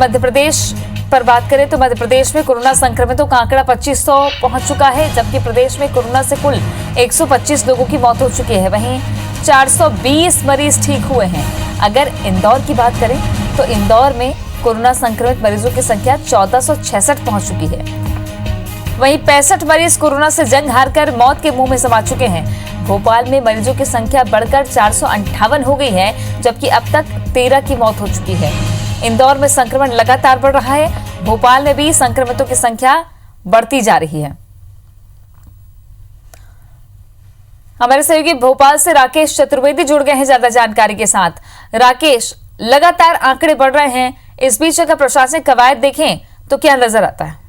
मध्य प्रदेश पर बात करें तो मध्य प्रदेश में कोरोना संक्रमितों का आंकड़ा 2500 पहुंच चुका है, जबकि प्रदेश में कोरोना से कुल 125 लोगों की मौत हो चुकी है। वहीं 420 मरीज ठीक हुए हैं। अगर इंदौर की बात करें तो इंदौर में कोरोना संक्रमित मरीजों की संख्या 1466 पहुंच चुकी है। वहीं 65 मरीज कोरोना से जंग हारकर मौत के मुंह में समा चुके हैं। भोपाल में मरीजों की संख्या बढ़कर 458 हो गई है, जबकि अब तक 13 की मौत हो चुकी है। इंदौर में संक्रमण लगातार बढ़ रहा है। भोपाल में भी संक्रमितों की संख्या बढ़ती जा रही है। हमारे सहयोगी भोपाल से राकेश चतुर्वेदी जुड़ गए हैं ज्यादा जानकारी के साथ। राकेश, लगातार आंकड़े बढ़ रहे हैं, इस बीच अगर प्रशासनिक कवायद देखें तो क्या नजर आता है?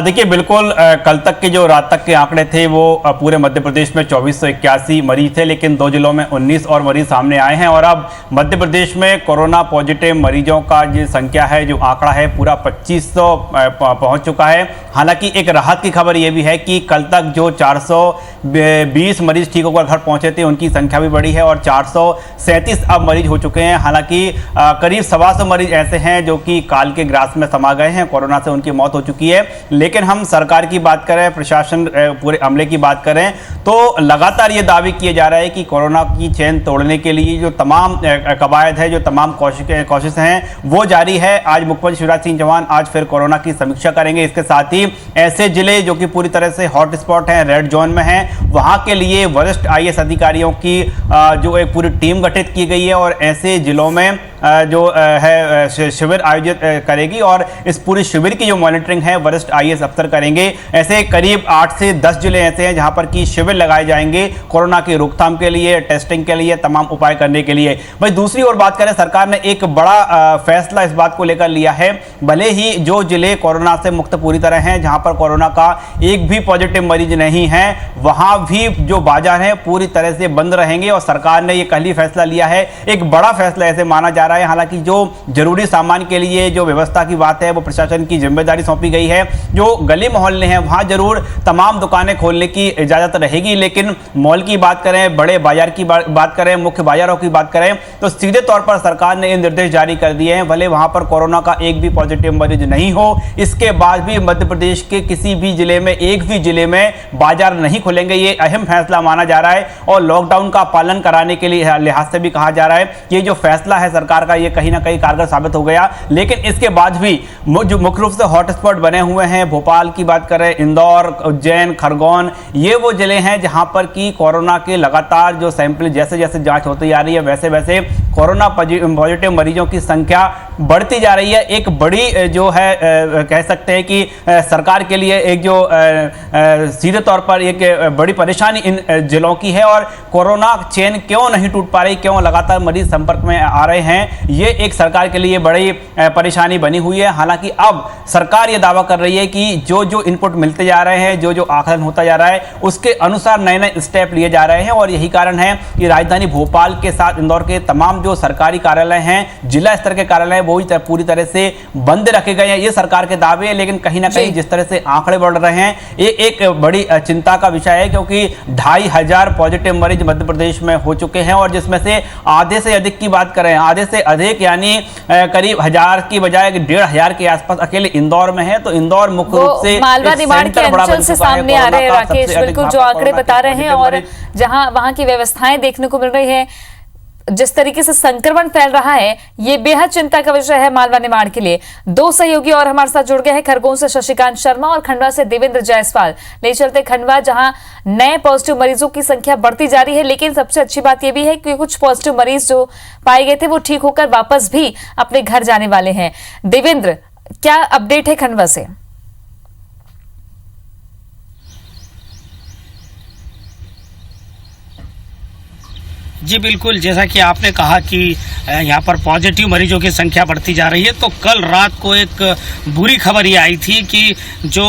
देखिए, बिल्कुल कल तक के जो रात तक के आंकड़े थे वो पूरे मध्य प्रदेश में 2481 मरीज थे, लेकिन 2 जिलों में 19 और मरीज सामने आए हैं और अब मध्य प्रदेश में कोरोना पॉजिटिव मरीजों का जो संख्या है, जो आंकड़ा है, पूरा 2500 पहुंच चुका है। हालांकि एक राहत की खबर ये भी है कि कल तक जो 420 मरीज ठीक होकर घर पहुंचे थे, उनकी संख्या भी बढ़ी है और 437 अब मरीज हो चुके हैं। हालांकि करीब 125 मरीज ऐसे हैं जो कि काल के ग्रास में समा गए हैं, कोरोना से उनकी मौत हो चुकी है। लेकिन हम सरकार की बात करें, प्रशासन पूरे अमले की बात करें तो लगातार ये दावे किए जा रहे हैं कि कोरोना की चेन तोड़ने के लिए जो तमाम कवायद है, जो तमाम कोशिशें हैं, वो जारी है। आज मुख्यमंत्री शिवराज सिंह चौहान आज फिर कोरोना की समीक्षा करेंगे। इसके साथ ही ऐसे जिले जो कि पूरी तरह से हॉटस्पॉट हैं, रेड जोन में हैं, वहां के लिए वरिष्ठ IAS अधिकारियों की जो एक पूरी टीम गठित की गई है और ऐसे जिलों में जो है शिविर आयोजित करेगी और इस पूरी शिविर की जो मॉनिटरिंग है वरिष्ठ IAS अफसर करेंगे। ऐसे करीब 8 से 10 जिले ऐसे हैं जहां पर की शिविर लगाए जाएंगे कोरोना की रोकथाम के लिए, टेस्टिंग के लिए, तमाम उपाय करने के लिए। भाई, दूसरी ओर बात करें, सरकार ने एक बड़ा फैसला इस बात को लेकर लिया है। भले ही जो जिले कोरोना से मुक्त पूरी तरह हैं, जहां पर कोरोना का एक भी पॉजिटिव मरीज नहीं है, वहां भी जो बाजार है पूरी तरह से बंद रहेंगे और सरकार ने यह कल ही फैसला लिया है। एक बड़ा फैसला ऐसे माना जा रहा है। हालांकि जो जरूरी सामान के लिए जो व्यवस्था की बात है वो प्रशासन की जिम्मेदारी सौंपी गई है। जो गली मोहल्ले हैं वहां जरूर तमाम दुकानें खोलने की इजाजत रहेगी, लेकिन मॉल की बात करें, बड़े बाजार की बात करें, मुख्य बाजारों की बात करें तो सीधे तौर पर सरकार ने ये निर्देश जारी कर दिए हैं। भले वहां पर कोरोना का एक भी पॉजिटिव मरीज नहीं हो, इसके बाद भी मध्य प्रदेश के किसी भी जिले में, एक भी जिले में बाजार नहीं खुलेंगे। ये अहम फैसला माना जा रहा है और लॉकडाउन का पालन कराने के लिए लिहाज से भी कहा जा रहा है कि ये जो फैसला है सरकार का, ये कहीं ना कहीं कारगर साबित हो गया। लेकिन इसके बाद भी जो मुख्य रूप से हॉटस्पॉट बने हुए हैं, भोपाल की बात करें, इंदौर, उज्जैन, खरगोन, ये वो जिले हैं जहां पर की कोरोना के लगातार जो सैंपल जैसे जैसे जांच होती जा रही है, वैसे वैसे कोरोना पॉजिटिव मरीजों की संख्या बढ़ती जा रही है। एक बड़ी जो है कह सकते हैं कि सरकार के लिए एक जो सीधे तौर पर एक बड़ी परेशानी इन जिलों की है और कोरोना चेन क्यों नहीं टूट पा रही, क्यों लगातार मरीज संपर्क में आ रहे हैं, ये एक सरकार के लिए बड़ी परेशानी बनी हुई है। हालांकि अब सरकार ये दावा कर रही है कि जो जो इनपुट मिलते जा रहे हैं, जो जो आकलन होता जा रहा है, उसके अनुसार नए नए स्टेप लिए जा रहे हैं और यही कारण है कि राजधानी भोपाल के साथ इंदौर के तमाम जो सरकारी कार्यालय हैं, जिला स्तर के कार्यालय, वो पूरी तरह से बंद रखे गए हैं। ये सरकार के दावे हैं, लेकिन कहीं ना कहीं जिस तरह से आंकड़े बढ़ रहे हैं, ये एक बड़ी चिंता का विषय है, क्योंकि 2500 पॉजिटिव मरीज मध्य प्रदेश में हो चुके हैं और जिसमें से आधे से अधिक की बात करें, आधे से अधिक यानी करीब 1000 की बजाय 1500 के आसपास अकेले इंदौर में है। तो इंदौर मुख्य रूप से मालवा निमाड़ के अंचल से सामने आ रहे हैं राकेश, बिल्कुल जो आंकड़े बता रहे हैं और जहां वहां की व्यवस्थाएं देखने को मिल रही है, जिस तरीके से संक्रमण फैल रहा है, ये बेहद चिंता का विषय है मालवा निमाड़ के लिए। 2 सहयोगी और हमारे साथ जुड़ गए हैं, खरगोन से शशिकांत शर्मा और खंडवा से देवेंद्र जायसवाल। ले चलते खंडवा, जहां नए पॉजिटिव मरीजों की संख्या बढ़ती जा रही है, लेकिन सबसे अच्छी बात यह भी है कि कुछ पॉजिटिव मरीज जो पाए गए थे वो ठीक होकर वापस भी अपने घर जाने वाले हैं। देवेंद्र, क्या अपडेट है खंडवा से? जी बिल्कुल, जैसा कि आपने कहा कि यहाँ पर पॉजिटिव मरीजों की संख्या बढ़ती जा रही है, तो कल रात को एक बुरी खबर ये आई थी कि जो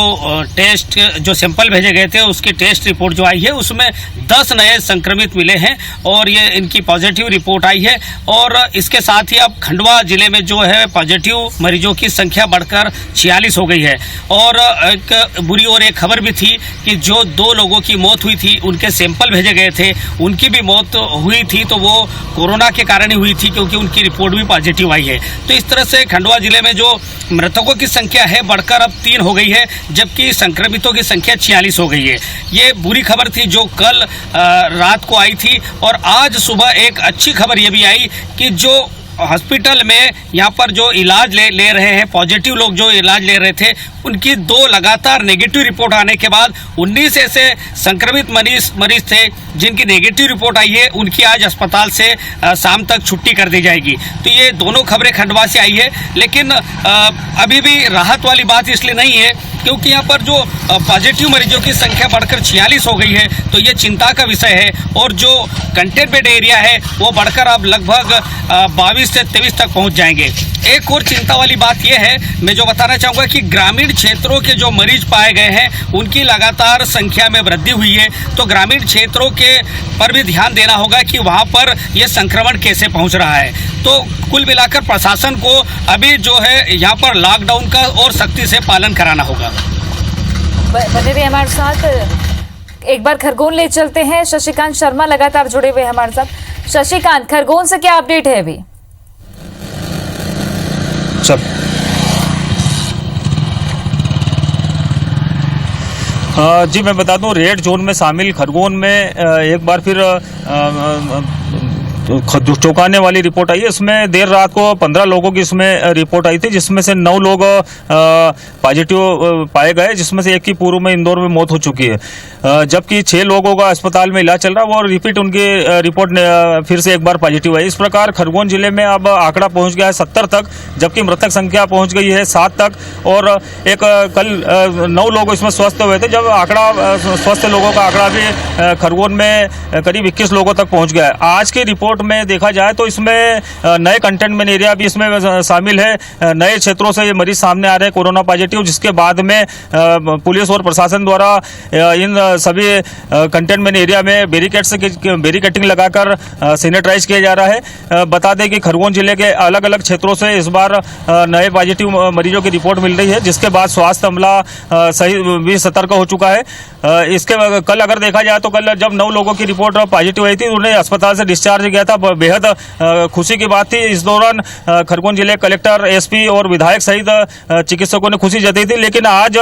टेस्ट जो सैंपल भेजे गए थे उसकी टेस्ट रिपोर्ट जो आई है उसमें 10 नए संक्रमित मिले हैं और ये इनकी पॉजिटिव रिपोर्ट आई है। और इसके साथ ही अब खंडवा जिले में जो है पॉजिटिव मरीजों की संख्या बढ़कर 46 हो गई है। और एक बुरी और एक खबर भी थी कि जो 2 लोगों की मौत हुई थी, उनके सैंपल भेजे गए थे, उनकी भी मौत हुई थी तो वो कोरोना के कारण ही हुई थी, क्योंकि उनकी रिपोर्ट भी पॉजिटिव आई है। तो इस तरह से खंडवा जिले में जो मृतकों की संख्या है बढ़कर अब 3 हो गई है, जबकि संक्रमितों की संख्या 46 हो गई है। ये बुरी खबर थी जो कल रात को आई थी, और आज सुबह एक अच्छी खबर ये भी आई कि जो हॉस्पिटल में यहाँ पर जो इलाज ले रहे हैं, पॉजिटिव लोग जो इलाज ले रहे थे, उनकी 2 लगातार नेगेटिव रिपोर्ट आने के बाद 19 ऐसे संक्रमित मरीज थे जिनकी नेगेटिव रिपोर्ट आई है, उनकी आज अस्पताल से शाम तक छुट्टी कर दी जाएगी। तो ये दोनों खबरें खंडवा से आई है, लेकिन अभी भी राहत वाली बात इसलिए नहीं है क्योंकि यहाँ पर जो पॉजिटिव मरीजों की संख्या बढ़कर 46 हो गई है, तो ये चिंता का विषय है। और जो कंटेनमेंट एरिया है वो बढ़कर अब लगभग 22 से 23 तक पहुँच जाएंगे। एक और चिंता वाली बात यह है, मैं जो बताना चाहूँगा कि ग्रामीण क्षेत्रों के जो मरीज पाए गए हैं उनकी लगातार संख्या में वृद्धि हुई है। तो ग्रामीण क्षेत्रों के पर भी ध्यान देना होगा कि वहाँ पर यह संक्रमण कैसे पहुँच रहा है। तो कुल मिलाकर प्रशासन को अभी जो है यहाँ पर लॉकडाउन का और सख्ती से पालन कराना होगा। बने रहिए हमारे साथ। एक बार खरगोन ले चलते हैं, शशिकांत शर्मा लगातार जुड़े हुए हमारे साथ। शशिकांत, खरगोन से क्या अपडेट है अभी? जी मैं बता दूं, रेड जोन में शामिल खरगोन में एक बार फिर चौंकाने वाली रिपोर्ट आई है। इसमें देर रात को 15 लोगों की इसमें रिपोर्ट आई थी, जिसमें से 9 लोग पॉजिटिव पाए गए, जिसमें से एक की पूर्व में इंदौर में मौत हो चुकी है, जबकि 6 लोगों का अस्पताल में इलाज चल रहा है और रिपीट उनकी रिपोर्ट फिर से एक बार पॉजिटिव आई। इस प्रकार खरगोन जिले में अब आंकड़ा पहुंच गया है 70 तक, जबकि मृतक संख्या पहुंच गई है 7 तक, और एक कल 9 लोग इसमें स्वस्थ हुए थे, जब आंकड़ा स्वस्थ लोगों का आंकड़ा भी खरगोन में करीब 21 लोगों तक पहुंच गया है। आज की रिपोर्ट में देखा जाए तो इसमें नए कंटेनमेंट एरिया भी इसमें शामिल है, नए क्षेत्रों से ये मरीज सामने आ रहे हैं कोरोना पॉजिटिव, जिसके बाद में पुलिस और प्रशासन द्वारा इन सभी कंटेनमेंट एरिया में बैरिकेडिंग लगाकर सैनिटाइज किया जा रहा है। बता दें कि खरगोन जिले के अलग अलग क्षेत्रों से इस बार नए पॉजिटिव मरीजों की रिपोर्ट मिल रही है, जिसके बाद स्वास्थ्य अमला सही भी सतर्क हो चुका है। इसके कल अगर देखा जाए तो कल जब 9 लोगों की रिपोर्ट पॉजिटिव आई थी, उन्हें अस्पताल से डिस्चार्ज किया था, बेहद खुशी की बात थी। इस दौरान खरगोन जिले कलेक्टर, एसपी और विधायक सहित चिकित्सकों ने खुशी जताई थी। लेकिन आज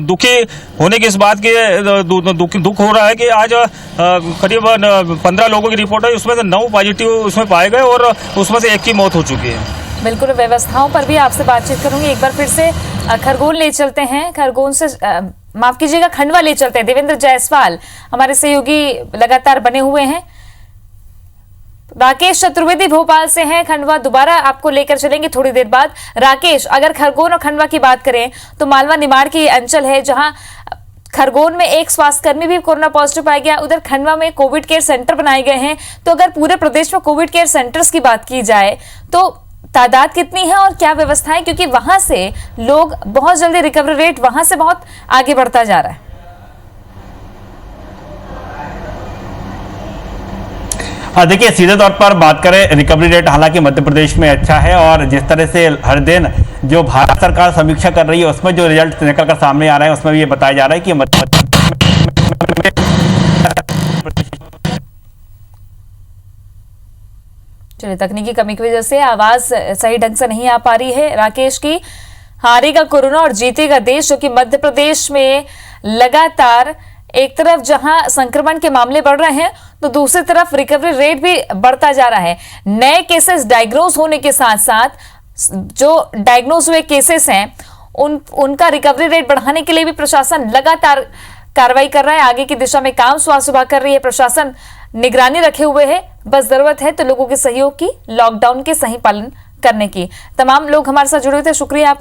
दुखी होने की इस बात की दुख हो रहा है कि आज करीब 15 लोगों की रिपोर्ट है, उसमें से 9 पॉजिटिव उसमें पाए गए और उसमें से 1 की मौत हो चुकी है। बिल्कुल, व्यवस्थाओं पर भी आपसे बातचीत करूंगी। एक बार फिर से खरगोन ले चलते हैं, खरगोन से माफ कीजिएगा खंडवा ले चलते हैं। देवेंद्र जायसवाल हमारे सहयोगी लगातार बने हुए हैं। राकेश चतुर्वेदी भोपाल से हैं, खंडवा दोबारा आपको लेकर चलेंगे थोड़ी देर बाद। राकेश, अगर खरगोन और खंडवा की बात करें तो मालवा निमाड़ की अंचल है जहां खरगोन में एक स्वास्थ्यकर्मी भी कोरोना पॉजिटिव पाया गया, उधर खंडवा में कोविड केयर सेंटर बनाए गए हैं। तो अगर पूरे प्रदेश में कोविड केयर सेंटर्स की बात की जाए तो तादाद कितनी है और क्या व्यवस्था है, क्योंकि वहां से लोग बहुत जल्दी रिकवरी रेट वहां से बहुत आगे बढ़ता जा रहा है। हाँ, देखिए सीधे तौर पर बात करें, रिकवरी रेट हालांकि मध्य प्रदेश में अच्छा है, और जिस तरह से हर दिन जो भारत सरकार समीक्षा कर रही है उसमें जो रिजल्ट निकल कर सामने आ रहे हैं उसमें भी ये बताया जा रहा है कि चलिए, तकनीकी कमी की वजह से आवाज सही ढंग से नहीं आ पा रही है राकेश की। हारेगा कोरोना और जीतेगा देश, जो कि मध्य प्रदेश में लगातार एक तरफ जहां संक्रमण के मामले बढ़ रहे हैं तो दूसरी तरफ रिकवरी रेट भी बढ़ता जा रहा है। नए केसेस डायग्नोज होने के साथ साथ जो डायग्नोज हुए केसेस हैं उनका रिकवरी रेट बढ़ाने के लिए भी प्रशासन लगातार कार्रवाई कर रहा है। आगे की दिशा में काम स्वास्थ्य विभाग कर रही है, प्रशासन निगरानी रखे हुए है। बस जरूरत है तो लोगों के सहयोग की, लॉकडाउन के सही पालन करने की। तमाम लोग हमारे साथ जुड़े हुए थे, शुक्रिया आपका।